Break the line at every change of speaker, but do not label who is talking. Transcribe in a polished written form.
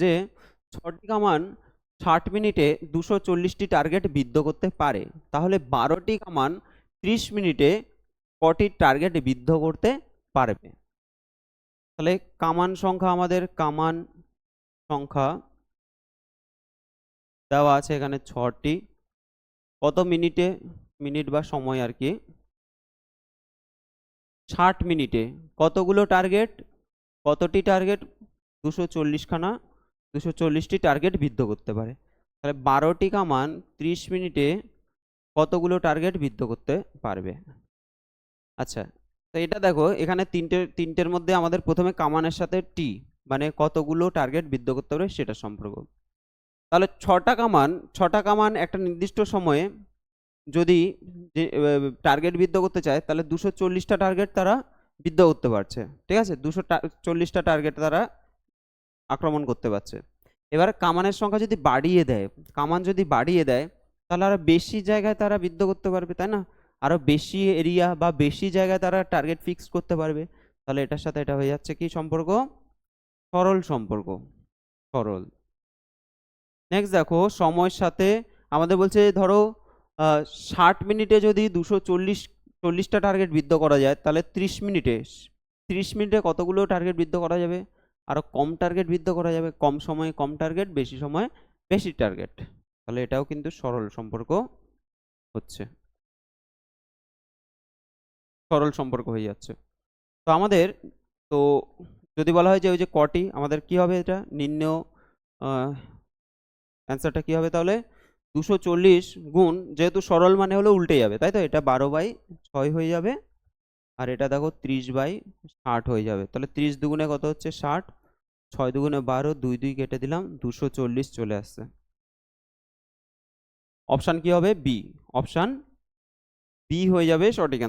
যে 6টি কামান 60 মিনিটে 240টি টার্গেট বিদ্ধ করতে পারে, তাহলে 12টি কামান 30 মিনিটে কটি টার্গেট বিদ্ধ করতে পারবে? তাহলে কামান সংখ্যা, আমাদের কামান সংখ্যা দেওয়া আছে এখানে 6টি। কত মিনিটে, মিনিট বা সময় আর কি, 60 মিনিটে কতগুলো টার্গেট, কতটি টার্গেট, 240খানা, 240টি টার্গেট বিদ্ধ করতে পারে। তাহলে 12টি কামান 30 মিনিটে কতগুলো টার্গেট বিদ্ধ করতে পারবে? আচ্ছা, তো এটা দেখো এখানে তিনটের মধ্যে আমাদের প্রথমে কামানের সাথে টি মানে কতগুলো টার্গেট বিদ্ধ করতে পারবে সেটা সম্পর্ক। তাহলে 6টা কামান একটা নির্দিষ্ট সময়ে যদি টার্গেট বিদ্ধ করতে চায়, তাহলে 240টা টার্গেট তারা বিদ্ধ করতে পারছে, ঠিক আছে, 240টা টার্গেট তারা আক্রমণ করতে পারছে। এবার কামানের সংখ্যা যদি বাড়িয়ে দেয়, কামান যদি বাড়িয়ে দেয়, তাহলে আরো বেশি জায়গায় তারা বিদ্ধ করতে পারবে, তাই না? আরো বেশি এরিয়া বা বেশি জায়গায় তারা টার্গেট ফিক্স করতে পারবে। তাহলে এটার সাথে এটা হয়ে যাচ্ছে কি সম্পর্ক? সরল সম্পর্ক, সরল। নেক্সট দেখো, সময়ের সাথে আমাদের বলছে ধরো 60 মিনিটে যদি 240টা টার্গেট বিদ্ধ করা যায়, তাহলে 30 মিনিটে কতগুলো টার্গেট বিদ্ধ করা যাবে? আরো কম টার্গেট বিদ্ধ করা যাবে, কম সময়ে কম টার্গেট, বেশি সময়ে বেশি টার্গেট। তাহলে এটাও কিন্তু সরল সম্পর্ক হচ্ছে, সরল সম্পর্ক হয়ে যাচ্ছে। তো আমাদের, তো যদি বলা হয় যে ওই যে কটি, আমাদের কি হবে এটা নির্ণয়, অ্যান্সারটা কি হবে তাহলে? 240 গুণ, যেহেতু সরল মানে হলো উল্টে যাবে, তাই তো, এটা 12/6 হয়ে যাবে, আর এটা দেখো 30/60 হয়ে যাবে। তাহলে 30 দুগুণে কত হচ্ছে 60, 6 দুগুণে 12, 2 2 কেটে দিলাম, 240 চলে আসছে। অপশান কি হবে? বি, অপশান বি হয়ে যাবে সঠিক।